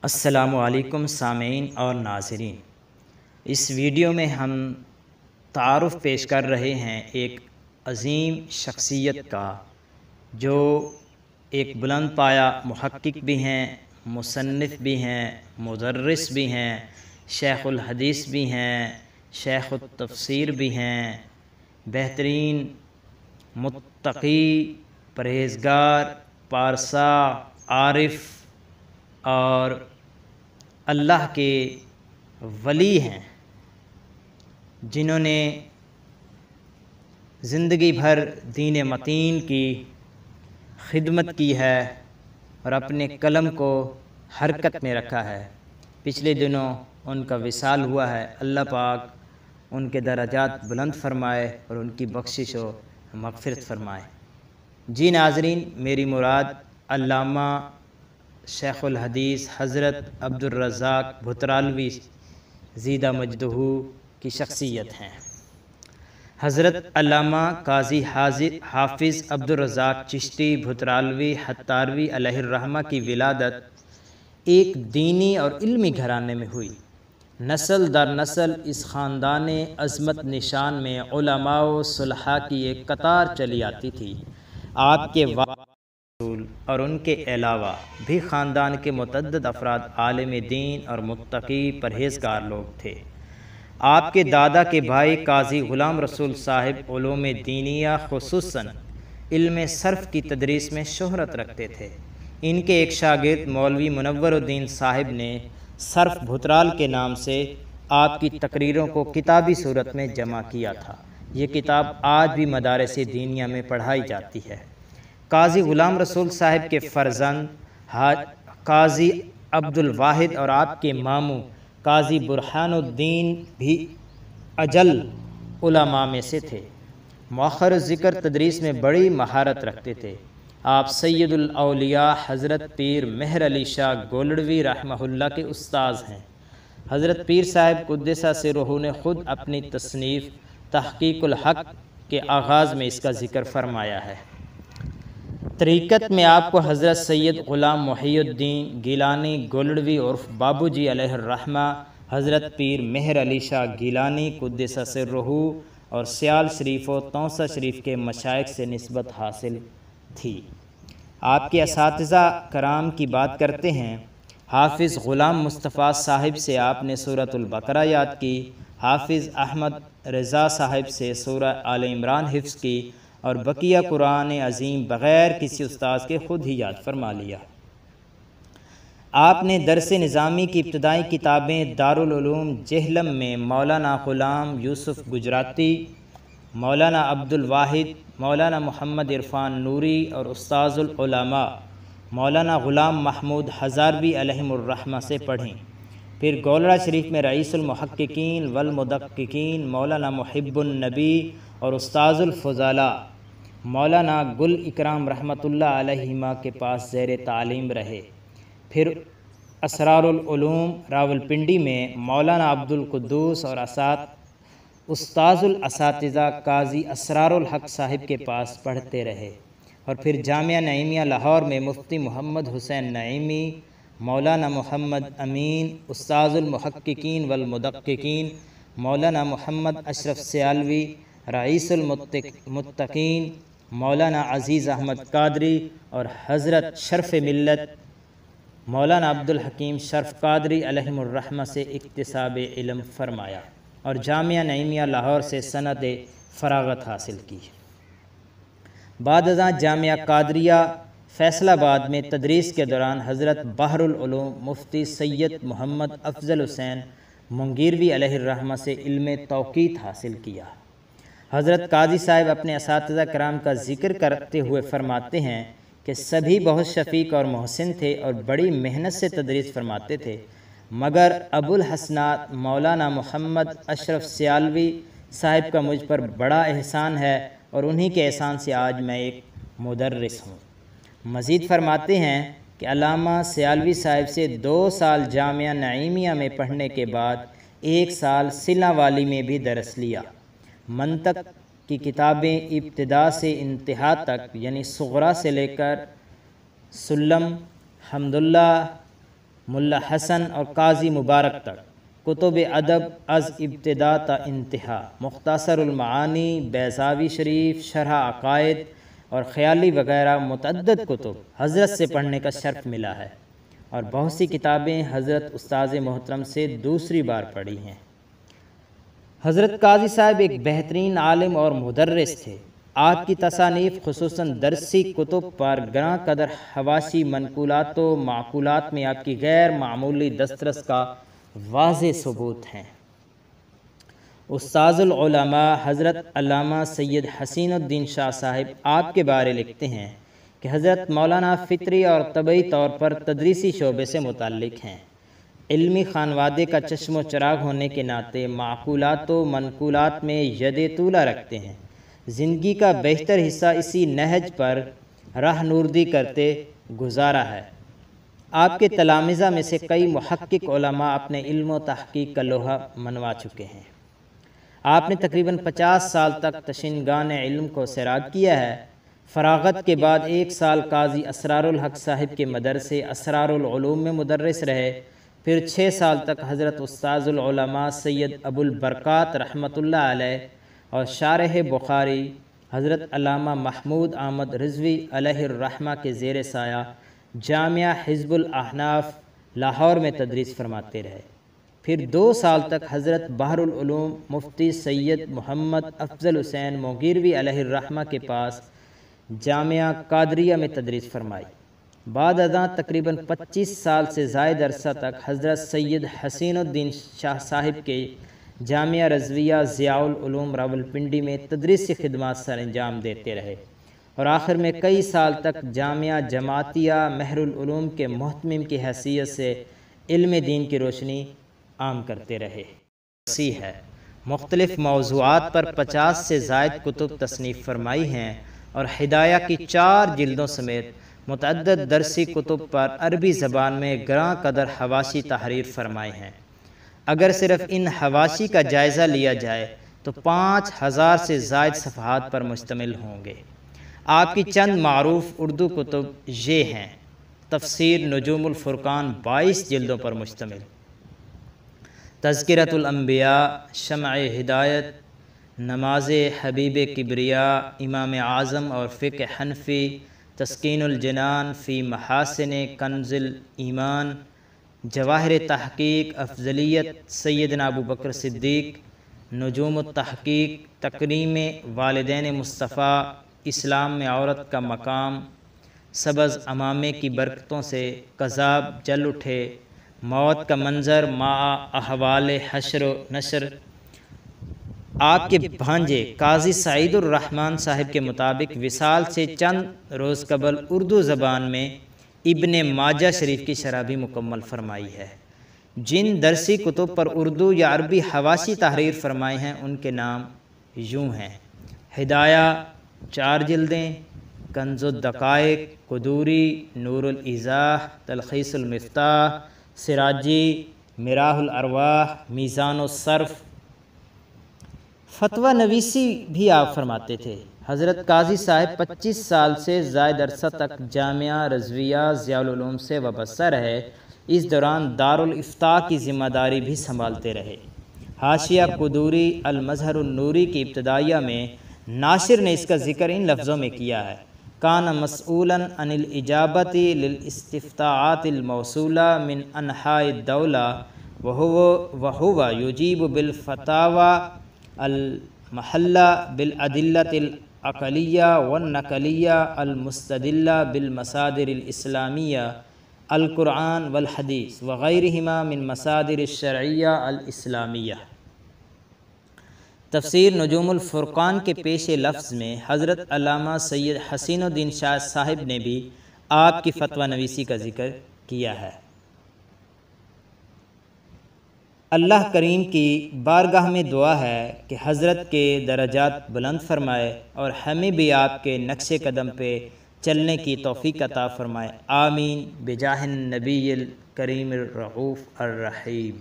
السلام علیکم سامعین اور ناظرین، اس ویڈیو میں ہم تعارف پیش کر رہے ہیں ایک عظیم شخصیت کا جو ایک بلند پایہ محقق بھی ہیں، مصنف بھی ہیں، مدرس بھی ہیں، شیخ الحدیث بھی ہیں، شیخ التفسیر بھی ہیں، بہترین متقی، پرہیزگار، پارسا، عارف اور اللہ کے ولی ہیں، جنہوں نے زندگی بھر دین متین کی خدمت کی ہے اور اپنے قلم کو حرکت میں رکھا ہے۔ پچھلے دنوں ان کا وصال ہوا ہے۔ اللہ پاک ان کے درجات بلند فرمائے اور ان کی بخشش و مغفرت فرمائے۔ جی ناظرین، میری مراد علامہ شیخ الحدیث حضرت عبدالرزاق بھترالوی زیدہ مجدہ کی شخصیت ہیں۔ حضرت علامہ قاضی حافظ عبدالرزاق چشتی بھترالوی حتاروی علیہ الرحمہ کی ولادت ایک دینی اور علمی گھرانے میں ہوئی۔ نسل در نسل اس خاندان عظمت نشان میں علماء و صلحاء کی ایک قطار چلی آتی تھی۔ آپ کے اور ان کے علاوہ بھی خاندان کے متعدد افراد عالم دین اور متقی پرہیزگار لوگ تھے۔ آپ کے دادا کے بھائی قاضی غلام رسول صاحب علوم دینیہ خصوصاً علم صرف کی تدریس میں شہرت رکھتے تھے۔ ان کے ایک شاگرد مولوی منور الدین صاحب نے صرف بھترال کے نام سے آپ کی تقریروں کو کتابی صورت میں جمع کیا تھا۔ یہ کتاب آج بھی مدارس دینیہ میں پڑھائی جاتی ہے۔ قاضی غلام رسول صاحب کے فرزند قاضی عبدالواحد اور آپ کے ماموں قاضی برہان الدین بھی اجل علماء میں سے تھے۔ مؤخر الذکر تدریس میں بڑی مہارت رکھتے تھے۔ آپ سید الاولیاء حضرت پیر مہر علی شاہ گولڑوی رحمہ اللہ کے استاذ ہیں۔ حضرت پیر صاحب قدس سرہ نے خود اپنی تصنیف تحقیق الحق کے آغاز میں اس کا ذکر فرمایا ہے۔ طریقت میں آپ کو حضرت سید غلام محی الدین گیلانی گولڑوی عرف بابو جی علیہ الرحمہ، حضرت پیر مہر علی شاہ گیلانی قدس سرہ اور سیال شریف و تونسہ شریف کے مشائخ سے نسبت حاصل تھی۔ آپ کے اساتذہ کرام کی بات کرتے ہیں۔ حافظ غلام مصطفیٰ صاحب سے آپ نے سورۃ البقرہ یاد کی، حافظ احمد رضا صاحب سے سورہ آل عمران حفظ کی اور بقیہ قرآن عظیم بغیر کسی استاذ کے خود ہی یاد فرما لیا۔ آپ نے درس نظامی کی ابتدائی کتابیں دارالعلوم جہلم میں مولانا غلام یوسف گجراتی، مولانا عبدالواحد، مولانا محمد عرفان نوری اور استاذ العلماء مولانا غلام محمود ہزاروی علیہم الرحمہ سے پڑھیں۔ پھر گولڑہ شریف میں رئیس المحققین والمدققین مولانا محب النبی اور استاذ الفضلاء مولانا گل اکرام رحمۃ اللہ علیہما کے پاس زیر تعلیم رہے۔ پھر اسرار العلوم راولپنڈی میں مولانا عبدالقدوس اور استاذ الاساتذہ قاضی اسرار الحق صاحب کے پاس پڑھتے رہے، اور پھر جامعہ نعیمیہ لاہور میں مفتی محمد حسین نعیمی، مولانا محمد امین، استاذ المحققین والمدققین مولانا محمد اشرف سیالوی، رئیس المتقین مولانا عزیز احمد قادری اور حضرت شرف ملت مولانا عبدالحکیم شرف قادری علیہم الرحمہ سے اکتساب علم فرمایا اور جامعہ نعیمیہ لاہور سے سند فراغت حاصل کی۔ بعد ازاں جامعہ قادریہ فیصل آباد میں تدریس کے دوران حضرت بحر العلوم مفتی سید محمد افضل حسین منگیروی علیہ الرحمہ سے علم توقیت حاصل کیا۔ حضرت قاضی صاحب اپنے اساتذہ کرام کا ذکر کرتے ہوئے فرماتے ہیں کہ سبھی بہت شفیق اور محسن تھے اور بڑی محنت سے تدریس فرماتے تھے، مگر ابو الحسنات مولانا محمد اشرف سیالوی صاحب کا مجھ پر بڑا احسان ہے اور انہی کے احسان سے آج میں ایک مدرس ہوں۔ مزید فرماتے ہیں کہ علامہ سیالوی صاحب سے 2 سال جامعہ نعیمیہ میں پڑھنے کے بعد 1 سال سلہ والی میں بھی درس لیا۔ منطق کی کتابیں ابتدا سے انتہا تک یعنی صغرا سے لے کر سلم، حمداللہ، ملا حسن اور قاضی مبارک تک، کتب ادب از ابتدا تا انتہا، مختصر المعانی، بیضاوی شریف، شرح عقائد اور خیالی وغیرہ متعدد کتب حضرت سے پڑھنے کا شرف ملا ہے، اور بہت سی کتابیں حضرت استاذ محترم سے دوسری بار پڑھی ہیں۔ حضرت قاضی صاحب ایک بہترین عالم اور مدرس تھے۔ آپ کی تصانیف خصوصاً درسی کتب پر گراں قدر حواشی، منقولات و معقولات میں آپ کی غیر معمولی دسترس کا واضح ثبوت ہیں۔ استاذ العلماء حضرت علامہ سید حسین الدین شاہ صاحب آپ کے بارے لکھتے ہیں کہ حضرت مولانا فطری اور طبعی طور پر تدریسی شعبے سے متعلق ہیں۔ علمی خانوادے کا چشم و چراغ ہونے کے ناطے معقولات و منقولات میں ید طولہ رکھتے ہیں۔ زندگی کا بیشتر حصہ اسی نہج پر راہ نوردی کرتے گزارا ہے۔ آپ کے تلامذہ میں سے کئی محقق علماء اپنے علم و تحقیق کا لوہا منوا چکے ہیں۔ آپ نے تقریباً 50 سال تک تشنگان علم کو سیراب کیا ہے۔ فراغت کے بعد 1 سال قاضی اسرار الحق صاحب کے مدرسے اسرار العلوم میں مدرس رہے، پھر 6 سال تک حضرت استاذ العلماء سید ابو البرکات رحمۃ اللہ علیہ اور شارح بخاری حضرت علامہ محمود احمد رضوی علیہ الرحمہ کے زیر سایہ جامعہ حزب الاحناف لاہور میں تدریس فرماتے رہے۔ پھر 2 سال تک حضرت بحر العلوم مفتی سید محمد افضل حسین موغیروی علیہ الرحمہ کے پاس جامعہ قادریہ میں تدریس فرمائی۔ بعد ازاں تقریباً 25 سال سے زائد عرصہ تک حضرت سید حسین الدین شاہ صاحب کے جامعہ رضویہ ضیاء العلوم راولپنڈی میں تدریسی خدمات سر انجام دیتے رہے، اور آخر میں کئی سال تک جامعہ جماعتیہ مہر العلوم کے محتمم کی حیثیت سے علم دین کی روشنی عام کرتے رہے۔ وسیع ہے، مختلف موضوعات پر 50 سے زائد کتب تصنیف فرمائی ہیں، اور ہدایہ کی 4 جلدوں سمیت متعدد درسی کتب پر عربی زبان میں گراں قدر حواشی تحریر فرمائے ہیں۔ اگر صرف ان حواشی کا جائزہ لیا جائے تو 5000 سے زائد صفحات پر مشتمل ہوں گے۔ آپ کی چند معروف اردو کتب یہ ہیں: تفسیر نجوم الفرقان 22 جلدوں پر مشتمل، تذکرۃ الانبیاء، شمع ہدایت، نماز حبیب کبریاء، امام اعظم اور فقہ حنفی، تسکین الجنان فی محاسن کنز الایمان، جواہر تحقیق، افضلیت سیدنا ابو بکر صدیق، نجوم التحقیق، تکریم والدین مصطفیٰ، اسلام میں عورت کا مقام، سبز امامے کی برکتوں سے قذاب جل اٹھے، موت کا منظر مع احوال حشر و نشر۔ آپ کے بھانجے قاضی سعید الرحمن صاحب کے مطابق وصال سے چند روز قبل اردو زبان میں ابن ماجہ شریف کی شرح بھی مکمل فرمائی ہے۔ جن درسی کتب پر اردو یا عربی حواشی تحریر فرمائے ہیں ان کے نام یوں ہیں: ہدایہ 4 جلدیں، کنز الدقائق، قدوری، نور الایضاح، تلخیص المفتاح، سراجی، مراح الارواح، میزان الصرف۔ فتویٰ نویسی بھی آپ فرماتے تھے۔ حضرت قاضی صاحب 25 سال سے زائد عرصہ تک جامعہ رضویہ ضیاء العلوم سے وابستہ رہے۔ اس دوران دارالافتاء کی ذمہ داری بھی سنبھالتے رہے۔ حاشیہ قدوری المظہر النوری کی ابتدائیہ میں ناشر نے اس کا ذکر ان لفظوں میں کیا ہے: کان مسئولا عن الاجابت للاستفتاءات الموصولہ من انحاء الدولہ وہو یجیب بالفتاوی المحلہ بالادلۃ العقلیہ والنقلیہ المستدلہ بالمصادر الاسلامیہ القرآن والحدیث وغیرہما من مصادر الشرعیہ الاسلامیہ۔ تفسیر نجوم الفرقان کے پیش لفظ میں حضرت علامہ سید حسین الدین شاہ صاحب نے بھی آپ کی فتویٰ نویسی کا ذکر کیا ہے۔ اللہ کریم کی بارگاہ میں دعا ہے کہ حضرت کے درجات بلند فرمائے اور ہمیں بھی آپ کے نقش قدم پہ چلنے کی توفیق عطا فرمائے، آمین، بجاہ النبی الکریم الرؤوف الرحیم۔